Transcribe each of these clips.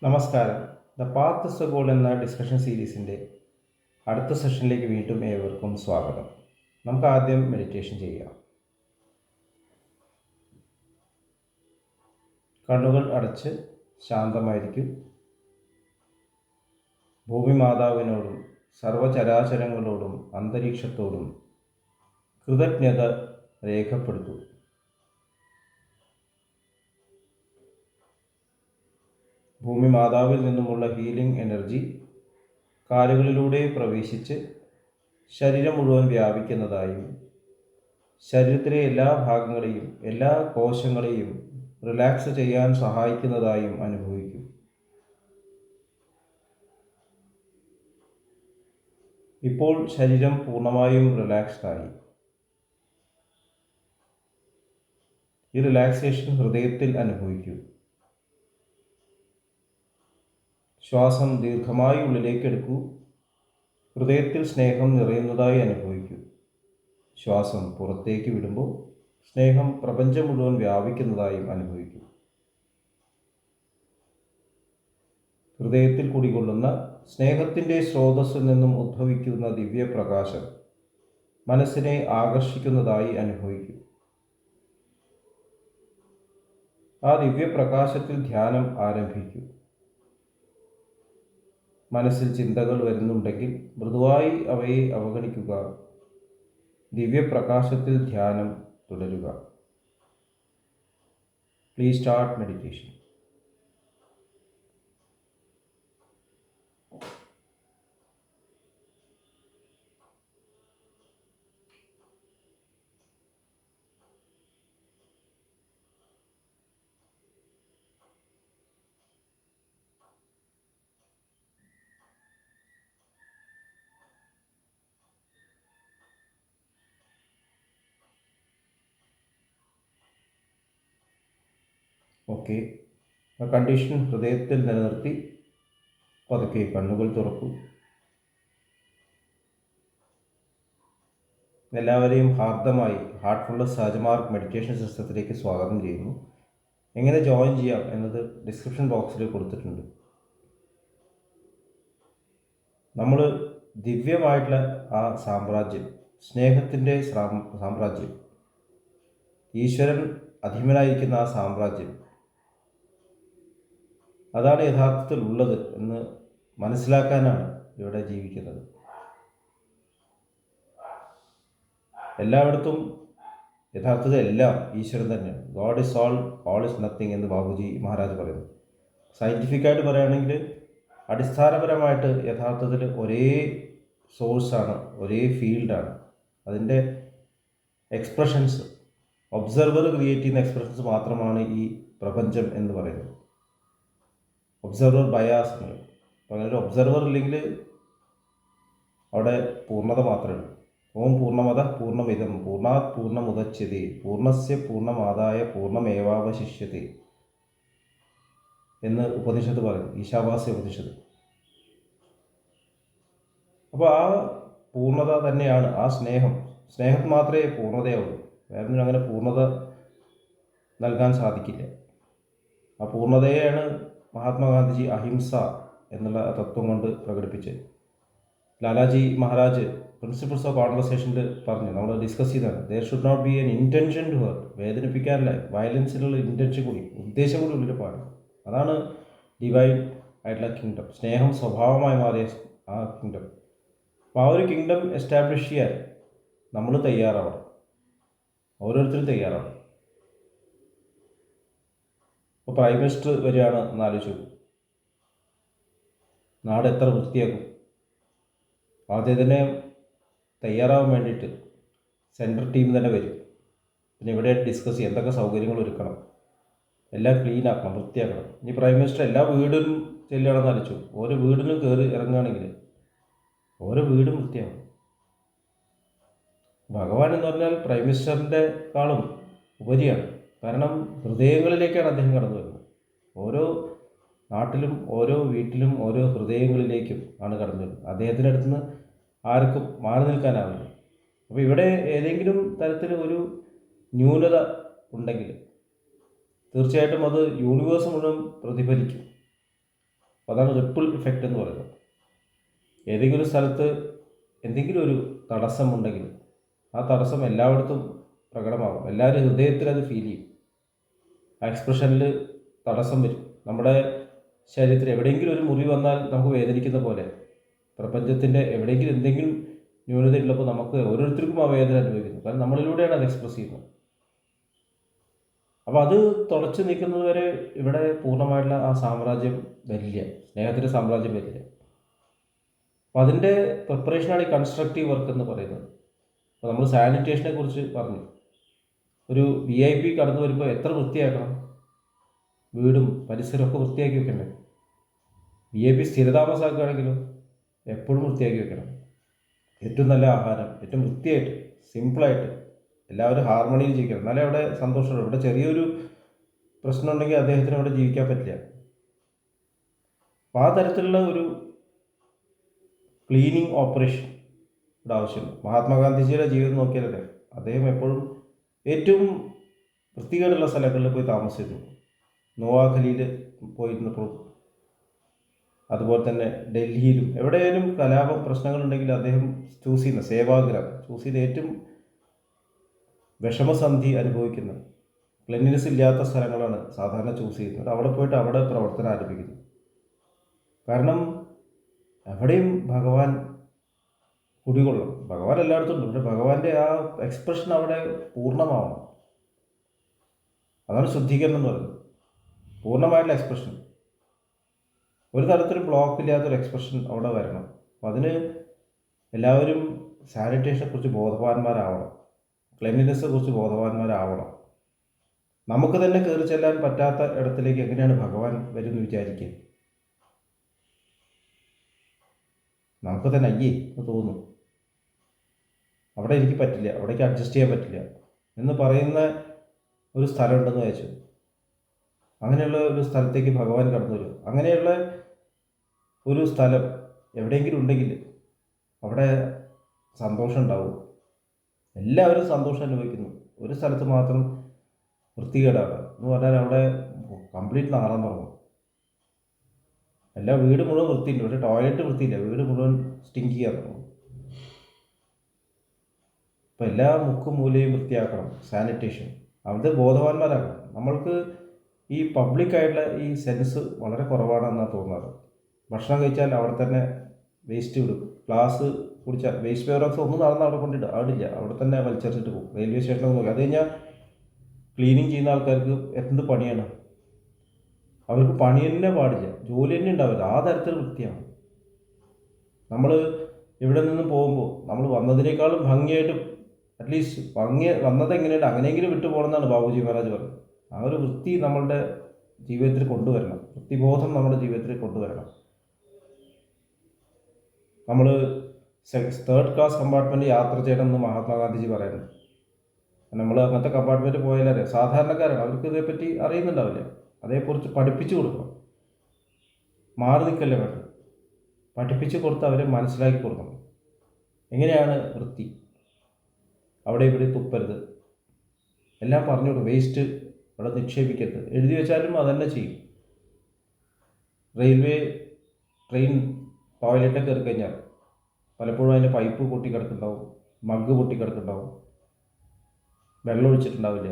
നമസ്കാരം. The path is A goal എന്ന discussion സീരീസിൻ്റെ അടുത്ത സെഷനിലേക്ക് വീണ്ടും ഏവർക്കും സ്വാഗതം. നമുക്ക് ആദ്യം മെഡിറ്റേഷൻ ചെയ്യാം. കണ്ണുകൾ അടച്ച് ശാന്തമായിരിക്കും. ഭൂമി മാതാവിനോടും സർവചരാചരങ്ങളോടും അന്തരീക്ഷത്തോടും കൃതജ്ഞത രേഖപ്പെടുത്തൂ. ഭൂമി മാതാവിൽ നിന്നുമുള്ള ഹീലിംഗ് എനർജി കാലുകളിലൂടെ പ്രവേശിച്ച് ശരീരം മുഴുവൻ വ്യാപിക്കുന്നതായും ശരീരത്തിലെ എല്ലാ ഭാഗങ്ങളെയും എല്ലാ കോശങ്ങളെയും റിലാക്സ് ചെയ്യാൻ സഹായിക്കുന്നതായും അനുഭവിക്കും. ഇപ്പോൾ ശരീരം പൂർണ്ണമായും റിലാക്സ്ഡ് ആയി. ഈ റിലാക്സേഷൻ ഹൃദയത്തിൽ അനുഭവിക്കൂ. ശ്വാസം ദീർഘമായി ഉള്ളിലേക്ക് എടുക്കൂ. ഹൃദയത്തിൽ സ്നേഹം നിറയുന്നതായി അനുഭവിക്കൂ. ശ്വാസം പുറത്തേക്ക് വിടുമ്പോൾ സ്നേഹം പ്രപഞ്ചം മുഴുവൻ വ്യാപിക്കുന്നതായും അനുഭവിക്കൂ. ഹൃദയത്തിൽ കുടികൊള്ളുന്ന സ്നേഹത്തിൻ്റെ സ്രോതസ്സിൽ നിന്നും ഉദ്ഭവിക്കുന്ന ദിവ്യപ്രകാശം മനസ്സിനെ ആകർഷിക്കുന്നതായി അനുഭവിക്കൂ. ആ ദിവ്യപ്രകാശത്തിൽ ധ്യാനം ആരംഭിക്കൂ. മനസ്സിൽ ചിന്തകൾ വരുന്നുണ്ടെങ്കിൽ മൃദുവായി അവയെ അവഗണിക്കുക. ദിവ്യപ്രകാശത്തിൽ ധ്യാനം തുടരുക. Please start meditation. ഓക്കെ, ആ കണ്ടീഷൻ ഹൃദയത്തിൽ നിലനിർത്തി പതുക്കെ കണ്ണുകൾ തുറക്കൂ. എല്ലാവരെയും ഹാർദമായി ഹാർട്ട്ഫുൾനെസ് സാജമാർക്ക് മെഡിറ്റേഷൻ സിസ്റ്റത്തിലേക്ക് സ്വാഗതം ചെയ്യുന്നു. എങ്ങനെ ജോയിൻ ചെയ്യാം എന്നത് ഡിസ്ക്രിപ്ഷൻ ബോക്സിൽ കൊടുത്തിട്ടുണ്ട്. നമ്മൾ ദിവ്യമായിട്ടുള്ള ആ സാമ്രാജ്യം, സ്നേഹത്തിൻ്റെ സാമ്രാജ്യം, ഈശ്വരൻ അധീമനായിരിക്കുന്ന ആ സാമ്രാജ്യം, അതാണ് യഥാർത്ഥത്തിൽ ഉള്ളത് എന്ന് മനസ്സിലാക്കാനാണ് ഇവിടെ ജീവിക്കുന്നത്. എല്ലായിടത്തും യഥാർത്ഥത്തിൽ എല്ലാം ഈശ്വരൻ തന്നെയാണ്. God is all is nothing എന്ന് ബാബുജി മഹാരാജ് പറയുന്നു. സയൻറ്റിഫിക്കായിട്ട് പറയുകയാണെങ്കിൽ അടിസ്ഥാനപരമായിട്ട് യഥാർത്ഥത്തിൽ ഒരേ സോഴ്സാണ്, ഒരേ ഫീൽഡാണ്. അതിൻ്റെ എക്സ്പ്രഷൻസ്, ഒബ്സർവർ ക്രിയേറ്റ് ചെയ്യുന്ന എക്സ്പ്രഷൻസ് മാത്രമാണ് ഈ പ്രപഞ്ചം എന്ന് പറയുന്നത്. ഒബ്സർവർ ബയാസ് ഉണ്ട്. അപ്പോൾ അങ്ങനെ ഒരു ഒബ്സർവർ ഇല്ലെങ്കിൽ അവിടെ പൂർണ്ണത മാത്രമേ ഉള്ളൂ. ഓം പൂർണ്ണമത പൂർണ്ണമിതം പൂർണ്ണാത് പൂർണ്ണമുദച്യതേ പൂർണ്ണസ്യ പൂർണ്ണമാദായ പൂർണ്ണമേവാവശിഷ്യതേ എന്ന് ഉപനിഷത്ത് പറയും, ഈശാവാസ്യ ഉപനിഷത്ത്. അപ്പോൾ ആ പൂർണ്ണത തന്നെയാണ് ആ സ്നേഹം മാത്രമേ പൂർണ്ണതയാവുള്ളൂ. വേറൊന്നിനും അങ്ങനെ പൂർണ്ണത നൽകാൻ സാധിക്കില്ല. ആ പൂർണ്ണതയെയാണ് മഹാത്മാഗാന്ധിജി അഹിംസ എന്നുള്ള തത്വം കൊണ്ട് പ്രകടിപ്പിച്ച്. ലാലാജി മഹാരാജ് പ്രിൻസിപ്പിൾസ് ഓഫ് കോൺവെർസേഷനിൽ പറഞ്ഞു, നമ്മൾ ഡിസ്കസ് ചെയ്തതാണ്, there should not be an intention to hurt. വേദനിപ്പിക്കാറില്ല, വയലൻസിലുള്ള ഇൻറ്റൻഷൻ കൂടി, ഉദ്ദേശം കൂടി ഉള്ളിൽ പാടില്ല. അതാണ് ഡിവൈൻ ആയിട്ടുള്ള കിങ്ഡം, സ്നേഹം സ്വഭാവമായി മാറിയ ആ കിങ്ഡം. അപ്പോൾ ആ ഒരു കിങ്ഡം എസ്റ്റാബ്ലിഷ് ചെയ്യാൻ നമ്മൾ തയ്യാറാവണം, ഓരോരുത്തരും തയ്യാറാവണം. ഇപ്പോൾ പ്രൈം മിനിസ്റ്റർ വരികയാണ് എന്നാലോചിച്ചു, നാട് എത്ര വൃത്തിയാക്കും. ആദ്യം തന്നെ തയ്യാറാവാൻ വേണ്ടിയിട്ട് സെൻട്രൽ ടീം തന്നെ വരും. പിന്നെ ഇവിടെ ഡിസ്കസ് ചെയ്യും, എന്തൊക്കെ സൗകര്യങ്ങൾ ഒരുക്കണം, എല്ലാം ക്ലീൻ ആക്കണം, വൃത്തിയാക്കണം. ഇനി പ്രൈം മിനിസ്റ്റർ എല്ലാ വീടും ചെല്ലുകയാണെന്ന് ആലോചിച്ചു, ഓരോ വീടിനും കയറി ഇറങ്ങുകയാണെങ്കിൽ ഓരോ വീടും വൃത്തിയാകും. ഭഗവാൻ എന്ന് പറഞ്ഞാൽ പ്രൈം മിനിസ്റ്ററിൻ്റെക്കാളും ഉപരിയാണ്. കാരണം ഹൃദയങ്ങളിലേക്കാണ് അദ്ദേഹം കടന്നു വരുന്നത്. ഓരോ നാട്ടിലും ഓരോ വീട്ടിലും ഓരോ ഹൃദയങ്ങളിലേക്കും ആണ് കടന്നു വരുന്നത്. അദ്ദേഹത്തിൻ്റെ അടുത്ത് നിന്ന് ആർക്കും മാറി നിൽക്കാനാവില്ല. അപ്പോൾ ഇവിടെ ഏതെങ്കിലും തരത്തിൽ ഒരു ന്യൂനത ഉണ്ടെങ്കിൽ തീർച്ചയായിട്ടും അത് യൂണിവേഴ്സ് മുഴുവൻ പ്രതിഫലിക്കും. അതാണ് റിപ്പിൾ ഇഫക്റ്റ് എന്ന് പറയുന്നത്. ഏതെങ്കിലും ഒരു സ്ഥലത്ത് എന്തെങ്കിലും ഒരു തടസ്സമുണ്ടെങ്കിൽ ആ തടസ്സം എല്ലായിടത്തും പ്രകടമാകും. എല്ലാവരും ഹൃദയത്തിൽ അത് ഫീൽ ചെയ്യും. ആ എക്സ്പ്രഷനിൽ തടസ്സം വരും. നമ്മുടെ ശരീരത്തിൽ എവിടെയെങ്കിലും ഒരു മുറിവ് വന്നാൽ നമുക്ക് വേദനിക്കുന്ന പോലെ പ്രപഞ്ചത്തിൻ്റെ എവിടെയെങ്കിലും എന്തെങ്കിലും ന്യൂനത ഉള്ളപ്പോൾ നമുക്ക് ഓരോരുത്തർക്കും ആ വേദന അനുഭവിക്കുന്നു. കാരണം നമ്മളിലൂടെയാണ് അത് എക്സ്പ്രസ് ചെയ്യുന്നത്. അപ്പോൾ അത് തുടച്ചു നീക്കുന്നത് വരെ ഇവിടെ പൂർണ്ണമായിട്ടുള്ള ആ സാമ്രാജ്യം വരില്ല, സ്നേഹത്തിൻ്റെ സാമ്രാജ്യം വരില്ല. അപ്പോൾ അതിൻ്റെ പ്രിപ്പറേഷനാണ് ഈ കൺസ്ട്രക്റ്റീവ് വർക്ക് എന്ന് പറയുന്നത്. അപ്പോൾ നമ്മൾ സാനിറ്റേഷനെ കുറിച്ച് പറഞ്ഞു. ഒരു VIP കടന്നു വരുമ്പോൾ എത്ര വൃത്തിയാക്കണം, വീടും പരിസരമൊക്കെ വൃത്തിയാക്കി വെക്കണ്ടേ. VIP സ്ഥിരതാമസമാക്കുകയാണെങ്കിലും എപ്പോഴും വൃത്തിയാക്കി വെക്കണം. ഏറ്റവും നല്ല ആഹാരം, ഏറ്റവും വൃത്തിയായിട്ട് സിമ്പിളായിട്ട് എല്ലാവരും ഹാർമണിയിൽ ജീവിക്കണം. എന്നാലേ അവിടെ സന്തോഷമുള്ളൂ. ഇവിടെ ചെറിയൊരു പ്രശ്നം ഉണ്ടെങ്കിൽ അദ്ദേഹത്തിന് അവിടെ ജീവിക്കാൻ പറ്റില്ല. അപ്പോൾ ആ തരത്തിലുള്ള ഒരു ക്ലീനിങ് ഓപ്പറേഷൻ ഇവിടെ ആവശ്യമുണ്ട്. മഹാത്മാഗാന്ധിജിയുടെ ജീവിതം നോക്കിയാലല്ലേ അദ്ദേഹം എപ്പോഴും ഏറ്റവും വൃത്തികേടുള്ള സ്ഥലങ്ങളിൽ പോയി താമസിച്ചിരുന്നു. നോവാഖലിയിൽ പോയിരുന്നപ്പോൾ, അതുപോലെ തന്നെ ഡൽഹിയിലും എവിടെയെങ്കിലും കലാപം പ്രശ്നങ്ങളുണ്ടെങ്കിൽ അദ്ദേഹം ചൂസ് ചെയ്യുന്ന സേവാഗ്രാം ചൂസ് ചെയ്ത് ഏറ്റവും വിഷമസന്ധി അനുഭവിക്കുന്ന ക്ലെൻലിനെസ് ഇല്ലാത്ത സ്ഥലങ്ങളാണ് സാധാരണ ചൂസ് ചെയ്യുന്നത്. അവിടെ പോയിട്ട് അവിടെ പ്രവർത്തനം ആരംഭിക്കുന്നു. കാരണം എവിടെയും ഭഗവാൻ കുടികൊള്ളും. ഭഗവാൻ എല്ലായിടത്തും ഉണ്ട്. പക്ഷേ ഭഗവാന്റെ ആ എക്സ്പ്രഷൻ അവിടെ പൂർണ്ണമാവണം. അതാണ് ശുദ്ധീകരണം എന്ന് പറയുന്നത്. പൂർണ്ണമായിട്ടുള്ള എക്സ്പ്രഷൻ, ഒരു തരത്തിലും ബ്ലോക്ക് ഇല്ലാത്തൊരു എക്സ്പ്രഷൻ അവിടെ വരണം. അപ്പം അതിന് എല്ലാവരും സാനിറ്റേഷനെ കുറിച്ച് ബോധവാന്മാരാവണം, ക്ലെൻലിനെസ്സിനെ കുറിച്ച് ബോധവാന്മാരാവണം. നമുക്ക് തന്നെ കയറി ചെല്ലാൻ പറ്റാത്ത ഇടത്തിലേക്ക് എങ്ങനെയാണ് ഭഗവാൻ വരുമെന്ന് വിചാരിക്കുക. നമുക്ക് തന്നെ അയ്യേ എന്ന് തോന്നും. അവിടെ എനിക്ക് പറ്റില്ല, അവിടേക്ക് അഡ്ജസ്റ്റ് ചെയ്യാൻ പറ്റില്ല എന്ന് പറയുന്ന ഒരു സ്ഥലമുണ്ടെന്ന് വെച്ചു. അങ്ങനെയുള്ള ഒരു സ്ഥലത്തേക്ക് ഭഗവാൻ കടന്നു വരും. അങ്ങനെയുള്ള ഒരു സ്ഥലം എവിടെയെങ്കിലും ഉണ്ടെങ്കിൽ അവിടെ സന്തോഷം ഉണ്ടാവും. എല്ലാവരും സന്തോഷം അനുഭവിക്കുന്നു. ഒരു സ്ഥലത്ത് മാത്രം വൃത്തികേടാണ് എന്ന് പറഞ്ഞാൽ അവിടെ കംപ്ലീറ്റ് നാറാൻ തുടങ്ങും. എല്ലാ വീട് മുഴുവൻ വൃത്തിയുണ്ട്, പക്ഷേ ടോയ്ലറ്റ് വൃത്തിയില്ല, വീട് മുഴുവൻ സ്റ്റിങ്ക് ചെയ്യാൻ തുടങ്ങും. അപ്പോൾ എല്ലാ മുക്കും മൂലയും വൃത്തിയാക്കണം, സാനിറ്റേഷൻ. അത് ബോധവാന്മാരാക്കണം. നമ്മൾക്ക് ഈ പബ്ലിക്കായിട്ടുള്ള ഈ സെൻസ് വളരെ കുറവാണെന്നാണ് തോന്നാറ്. ഭക്ഷണം കഴിച്ചാൽ അവിടെ തന്നെ വേസ്റ്റ് വിടും. ഗ്ലാസ് കുടിച്ചാൽ വേസ്റ്റ് പേപ്പർ ഒന്നും നടന്ന് അവിടെ കൊണ്ടിട്ട് ആടില്ല, അവിടെ തന്നെ വലിച്ചെറിച്ചിട്ട് പോകും. റെയിൽവേ സ്റ്റേഷനൊക്കെ നോക്കി അത് കഴിഞ്ഞാൽ ക്ലീനിങ് ചെയ്യുന്ന ആൾക്കാർക്ക് എന്ത് പണിയാണ്. അവർക്ക് പണി തന്നെ പാടില്ല, ജോലി തന്നെ ഉണ്ടാവില്ല. ആ തരത്തിൽ വൃത്തിയാണ്. നമ്മൾ ഇവിടെ നിന്നും പോകുമ്പോൾ നമ്മൾ വന്നതിനേക്കാളും ഭംഗിയായിട്ട്, അറ്റ്ലീസ്റ്റ് വന്നത് എങ്ങനെയുണ്ട് അങ്ങനെയെങ്കിലും വിട്ടു പോകണമെന്നാണ് ബാബുജി മഹാരാജ് പറഞ്ഞത്. ആ ഒരു വൃത്തി നമ്മളുടെ ജീവിതത്തിൽ കൊണ്ടുവരണം, വൃത്തിബോധം നമ്മുടെ ജീവിതത്തിൽ കൊണ്ടുവരണം. നമ്മൾ 3rd ക്ലാസ് കമ്പാർട്ട്മെൻറ്റ് യാത്ര ചെയ്യണമെന്ന് മഹാത്മാഗാന്ധിജി പറയുന്നു. നമ്മൾ അങ്ങനത്തെ കമ്പാർട്ട്മെൻറ്റ് പോയാലേ സാധാരണക്കാരാണ്, അവർക്ക് ഇതേപ്പറ്റി അറിയുന്നുണ്ടാവില്ല. അതേക്കുറിച്ച് പഠിപ്പിച്ചു കൊടുക്കണം. മാറി നിൽക്കല്ലേ വേണ്ടത്, പഠിപ്പിച്ചു കൊടുത്ത് അവരെ മനസ്സിലാക്കി കൊടുക്കണം. എങ്ങനെയാണ് വൃത്തി, അവിടെ ഇവിടെ തുപ്പരുത്, എല്ലാം പറഞ്ഞു കൊടുക്കും. വേസ്റ്റ് അവിടെ നിക്ഷേപിക്കരുത് എഴുതി വെച്ചാലും അതന്നെ ചെയ്യും. റെയിൽവേ ട്രെയിൻ ടോയ്ലറ്റൊക്കെ കയറി കഴിഞ്ഞാൽ പലപ്പോഴും അതിൻ്റെ പൈപ്പ് പൊട്ടിക്കിടക്കുന്നുണ്ടാവും, മഗ് പൊട്ടിക്കിടക്കുന്നുണ്ടാവും, വെള്ളം ഒഴിച്ചിട്ടുണ്ടാവില്ല.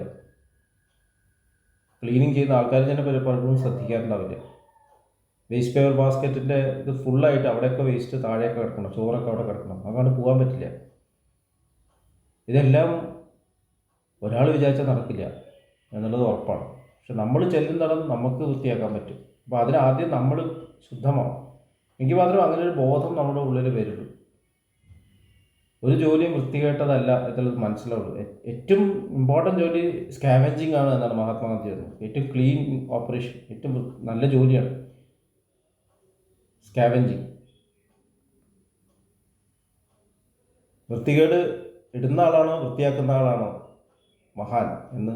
ക്ലീനിങ് ചെയ്യുന്ന ആൾക്കാർ തന്നെ പലപ്പോഴും ശ്രദ്ധിക്കാറുണ്ടാവില്ല. വേസ്റ്റ് പേപ്പർ ബാസ്ക്കറ്റിൻ്റെ ഇത് ഫുള്ളായിട്ട് അവിടെയൊക്കെ വേസ്റ്റ് താഴെയൊക്കെ കിടക്കണം, ചോറൊക്കെ അവിടെ കിടക്കണം, അങ്ങോട്ട് പോകാൻ പറ്റില്ല. ഇതെല്ലാം ഒരാൾ വിചാരിച്ചാൽ നടക്കില്ല എന്നുള്ളത് ഉറപ്പാണ്. പക്ഷെ നമ്മൾ ചെല്ലുന്നിടം നമുക്ക് വൃത്തിയാക്കാൻ പറ്റും. അപ്പോൾ അതിനാദ്യം നമ്മൾ ശുദ്ധമാവും. എങ്കിൽ മാത്രമേ അങ്ങനെ ഒരു ബോധം നമ്മുടെ ഉള്ളിൽ വരുള്ളൂ. ഒരു ജോലിയും വൃത്തികേട്ടതല്ല എന്നുള്ളത് മനസ്സിലാവുള്ളൂ. ഏറ്റവും ഇമ്പോർട്ടൻറ്റ് ജോലി സ്കാവെഞ്ചിങ് ആണ് എന്നാണ് മഹാത്മാഗാന്ധി പറയുന്നത്. ഏറ്റവും ക്ലീൻ ഓപ്പറേഷൻ, ഏറ്റവും നല്ല ജോലിയാണ് സ്കാവെഞ്ചിങ്. വൃത്തികേട് ഇടുന്ന ആളാണോ വൃത്തിയാക്കുന്ന ആളാണോ മഹാൻ എന്ന്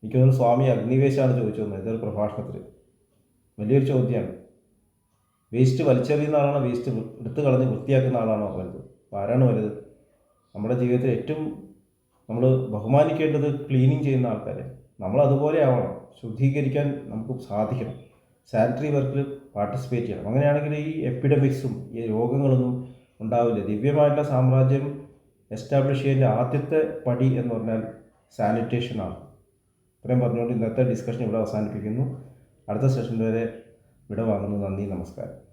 എനിക്ക് തോന്നുന്നു സ്വാമി അഗ്നിവേശാണ് ചോദിച്ചു വന്നത് ഇതൊരു പ്രഭാഷണത്തിൽ. വലിയൊരു ചോദ്യമാണ്. വേസ്റ്റ് വലിച്ചെറിയുന്ന ആളാണോ വേസ്റ്റ് എടുത്തു കളഞ്ഞ് വൃത്തിയാക്കുന്ന ആളാണോ വലുത്? ആരാണ് വലുത്? നമ്മുടെ ജീവിതത്തിൽ ഏറ്റവും നമ്മൾ ബഹുമാനിക്കേണ്ടത് ക്ലീനിങ് ചെയ്യുന്ന ആൾക്കാരെ. നമ്മൾ അതുപോലെ ആവണം, ശുദ്ധീകരിക്കാൻ നമുക്ക് സാധിക്കണം. സാനിറ്ററി വർക്കിൽ പാർട്ടിസിപ്പേറ്റ് ചെയ്യണം. അങ്ങനെയാണെങ്കിൽ ഈ എപ്പിഡമിക്സും ഈ രോഗങ്ങളൊന്നും ഉണ്ടാവില്ല. ദിവ്യമായിട്ടുള്ള സാമ്രാജ്യം എസ്റ്റാബ്ലിഷ് ചെയ്യുന്ന ആദ്യത്തെ പടി എന്ന് പറഞ്ഞാൽ സാനിറ്റേഷനാണ്. ഇത്രയും പറഞ്ഞുകൊണ്ട് ഇന്നത്തെ ഡിസ്കഷൻ ഇവിടെ അവസാനിപ്പിക്കുന്നു. അടുത്ത സെഷൻ വരെ വിട വാങ്ങുന്നു. നന്ദി, നമസ്കാരം.